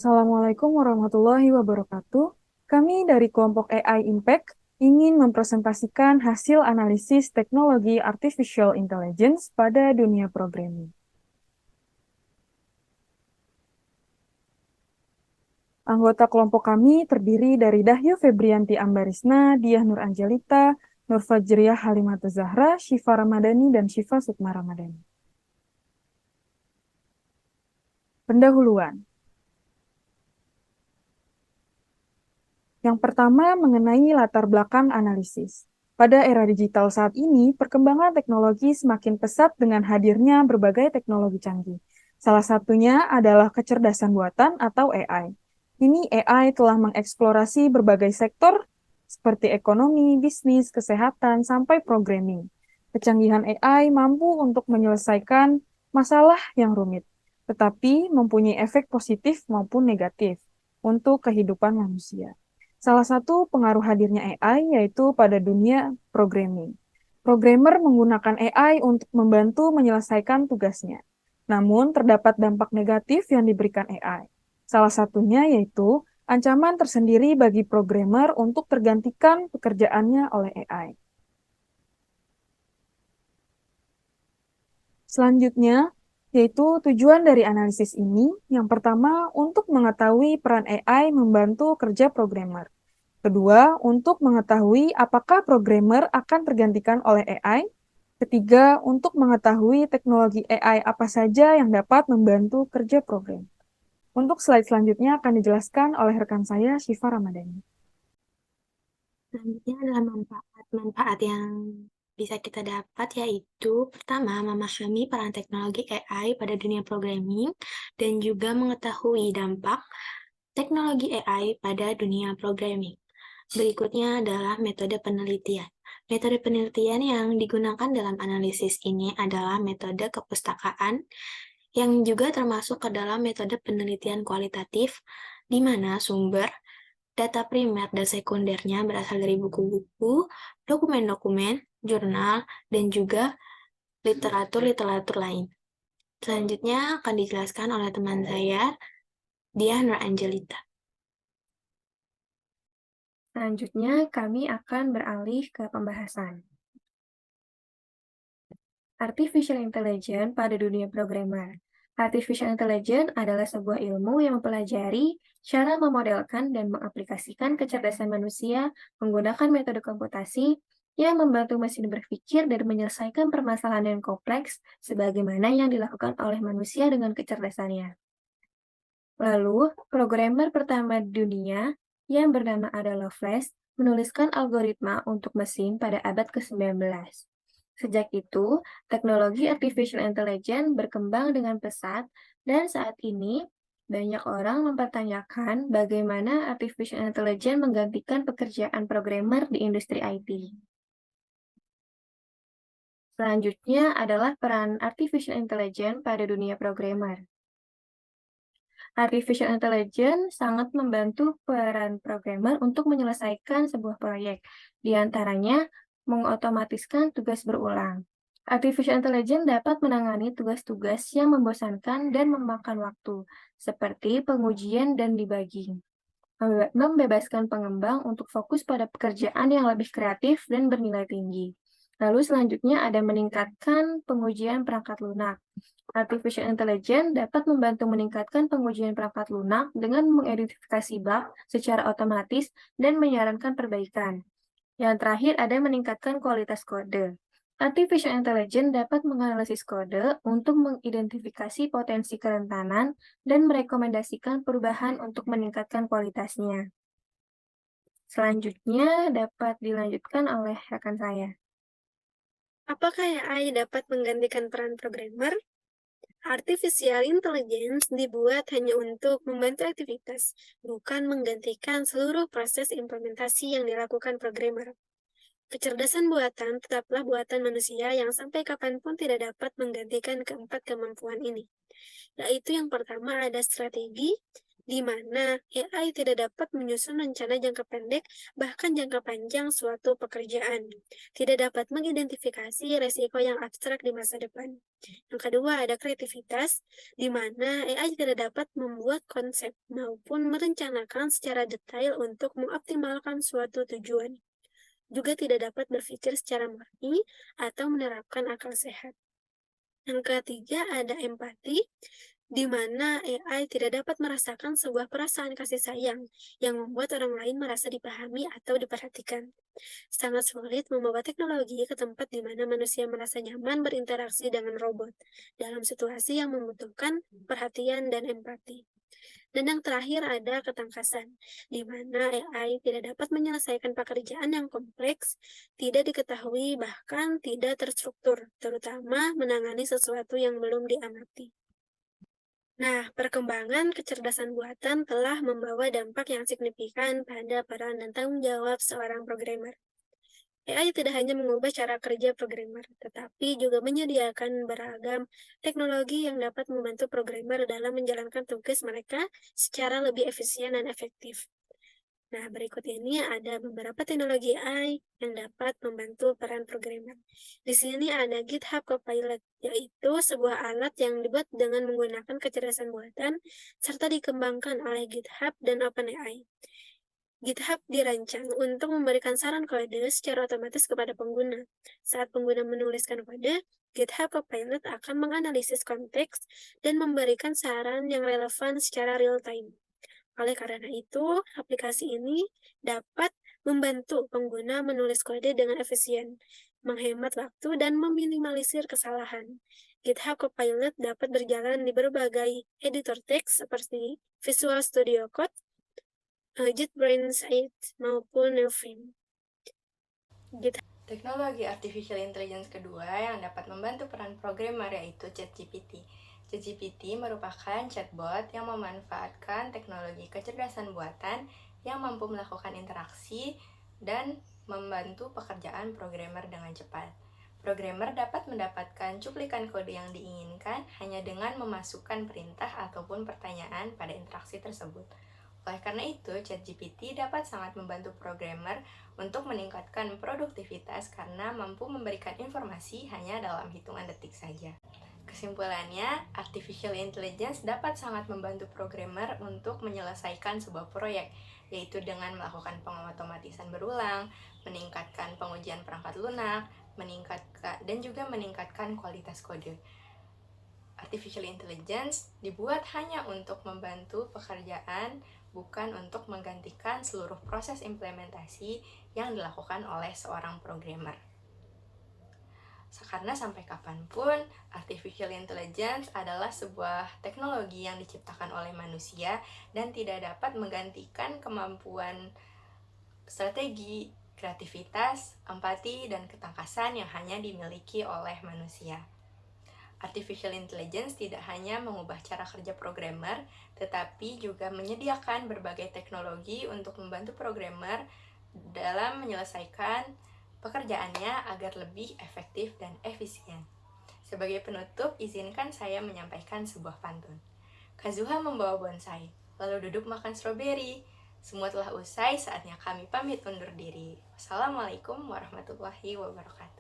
Assalamualaikum warahmatullahi wabarakatuh. Kami dari kelompok AI Impact ingin mempresentasikan hasil analisis teknologi Artificial Intelligence pada dunia programming. Anggota kelompok kami terdiri dari Dahyu Febrianti Ambarisna, Diah Nur Angelita, Nur Fajriyah Halimatu Zahra, Syifa Ramadhani, dan Syifa Sukma Ramadhani. Pendahuluan. Yang pertama mengenai latar belakang analisis. Pada era digital saat ini, perkembangan teknologi semakin pesat dengan hadirnya berbagai teknologi canggih. Salah satunya adalah kecerdasan buatan atau AI. Kini AI telah mengeksplorasi berbagai sektor seperti ekonomi, bisnis, kesehatan, sampai programming. Kecanggihan AI mampu untuk menyelesaikan masalah yang rumit, tetapi mempunyai efek positif maupun negatif untuk kehidupan manusia. Salah satu pengaruh hadirnya AI yaitu pada dunia programming. Programmer menggunakan AI untuk membantu menyelesaikan tugasnya. Namun, terdapat dampak negatif yang diberikan AI. Salah satunya yaitu ancaman tersendiri bagi programmer untuk tergantikan pekerjaannya oleh AI. Selanjutnya, yaitu tujuan dari analisis ini, yang pertama untuk mengetahui peran AI membantu kerja programmer. Kedua, untuk mengetahui apakah programmer akan tergantikan oleh AI. Ketiga, untuk mengetahui teknologi AI apa saja yang dapat membantu kerja program. Untuk slide selanjutnya akan dijelaskan oleh rekan saya, Syifa Ramadhani. Selanjutnya adalah manfaat-manfaat yang bisa kita dapat, yaitu pertama, memahami peran teknologi AI pada dunia programming dan juga mengetahui dampak teknologi AI pada dunia programming. Berikutnya adalah metode penelitian. Metode penelitian yang digunakan dalam analisis ini adalah metode kepustakaan yang juga termasuk ke dalam metode penelitian kualitatif, di mana sumber data primer dan sekundernya berasal dari buku-buku, dokumen-dokumen, jurnal, dan juga literatur-literatur lain. Selanjutnya akan dijelaskan oleh teman saya, Diah Nur Angelita. Selanjutnya, kami akan beralih ke pembahasan. Artificial Intelligence pada dunia programmer. Artificial Intelligence adalah sebuah ilmu yang mempelajari cara memodelkan dan mengaplikasikan kecerdasan manusia menggunakan metode komputasi yang membantu mesin berpikir dan menyelesaikan permasalahan yang kompleks sebagaimana yang dilakukan oleh manusia dengan kecerdasannya. Lalu, programmer pertama di dunia yang bernama Ada Lovelace menuliskan algoritma untuk mesin pada abad ke-19. Sejak itu, teknologi artificial intelligence berkembang dengan pesat dan saat ini banyak orang mempertanyakan bagaimana artificial intelligence menggantikan pekerjaan programmer di industri IT. Selanjutnya adalah peran artificial intelligence pada dunia programmer. Artificial intelligence sangat membantu peran programmer untuk menyelesaikan sebuah proyek, di antaranya mengotomatiskan tugas berulang. Artificial intelligence dapat menangani tugas-tugas yang membosankan dan memakan waktu, seperti pengujian dan debugging, membebaskan pengembang untuk fokus pada pekerjaan yang lebih kreatif dan bernilai tinggi. Lalu selanjutnya ada meningkatkan pengujian perangkat lunak. Artificial Intelligence dapat membantu meningkatkan pengujian perangkat lunak dengan mengidentifikasi bug secara otomatis dan menyarankan perbaikan. Yang terakhir ada meningkatkan kualitas kode. Artificial Intelligence dapat menganalisis kode untuk mengidentifikasi potensi kerentanan dan merekomendasikan perubahan untuk meningkatkan kualitasnya. Selanjutnya dapat dilanjutkan oleh rekan saya. Apakah AI dapat menggantikan peran programmer? Artificial Intelligence dibuat hanya untuk membantu aktivitas, bukan menggantikan seluruh proses implementasi yang dilakukan programmer. Kecerdasan buatan tetaplah buatan manusia yang sampai kapanpun tidak dapat menggantikan keempat kemampuan ini. Yaitu yang pertama ada strategi, di mana AI tidak dapat menyusun rencana jangka pendek, bahkan jangka panjang suatu pekerjaan. Tidak dapat mengidentifikasi resiko yang abstrak di masa depan. Yang kedua, ada kreativitas, di mana AI tidak dapat membuat konsep maupun merencanakan secara detail untuk mengoptimalkan suatu tujuan. Juga tidak dapat berpikir secara murni atau menerapkan akal sehat. Yang ketiga, ada empati, di mana AI tidak dapat merasakan sebuah perasaan kasih sayang yang membuat orang lain merasa dipahami atau diperhatikan. Sangat sulit membawa teknologi ke tempat di mana manusia merasa nyaman berinteraksi dengan robot dalam situasi yang membutuhkan perhatian dan empati. Dan yang terakhir ada ketangkasan, di mana AI tidak dapat menyelesaikan pekerjaan yang kompleks, tidak diketahui, bahkan tidak terstruktur, terutama menangani sesuatu yang belum diamati. Nah, perkembangan kecerdasan buatan telah membawa dampak yang signifikan pada peran dan tanggung jawab seorang programmer. AI tidak hanya mengubah cara kerja programmer, tetapi juga menyediakan beragam teknologi yang dapat membantu programmer dalam menjalankan tugas mereka secara lebih efisien dan efektif. Nah, berikut ini ada beberapa teknologi AI yang dapat membantu peran programmer. Di sini ada GitHub Copilot, yaitu sebuah alat yang dibuat dengan menggunakan kecerdasan buatan serta dikembangkan oleh GitHub dan OpenAI. GitHub dirancang untuk memberikan saran kode secara otomatis kepada pengguna. Saat pengguna menuliskan kode, GitHub Copilot akan menganalisis konteks dan memberikan saran yang relevan secara real-time. Oleh karena itu, aplikasi ini dapat membantu pengguna menulis kode dengan efisien, menghemat waktu, dan meminimalisir kesalahan. GitHub Copilot dapat berjalan di berbagai editor teks seperti Visual Studio Code, JetBrains 8, maupun Neoframe. Teknologi artificial intelligence kedua yang dapat membantu peran programmer yaitu ChatGPT. ChatGPT merupakan chatbot yang memanfaatkan teknologi kecerdasan buatan yang mampu melakukan interaksi dan membantu pekerjaan programmer dengan cepat. Programmer dapat mendapatkan cuplikan kode yang diinginkan hanya dengan memasukkan perintah ataupun pertanyaan pada interaksi tersebut. Oleh karena itu, ChatGPT dapat sangat membantu programmer untuk meningkatkan produktivitas karena mampu memberikan informasi hanya dalam hitungan detik saja. Kesimpulannya, artificial intelligence dapat sangat membantu programmer untuk menyelesaikan sebuah proyek, yaitu dengan melakukan pengotomatisan berulang, meningkatkan pengujian perangkat lunak, dan juga meningkatkan kualitas kode. Artificial intelligence dibuat hanya untuk membantu pekerjaan, bukan untuk menggantikan seluruh proses implementasi yang dilakukan oleh seorang programmer. Karena sampai kapanpun, artificial intelligence adalah sebuah teknologi yang diciptakan oleh manusia dan tidak dapat menggantikan kemampuan strategi, kreativitas, empati, dan ketangkasan yang hanya dimiliki oleh manusia. Artificial intelligence tidak hanya mengubah cara kerja programmer, tetapi juga menyediakan berbagai teknologi untuk membantu programmer dalam menyelesaikan pekerjaannya agar lebih efektif dan efisien. Sebagai penutup, izinkan saya menyampaikan sebuah pantun. Kazuha membawa bonsai, lalu duduk makan stroberi. Semua telah usai, saatnya kami pamit undur diri. Wassalamualaikum warahmatullahi wabarakatuh.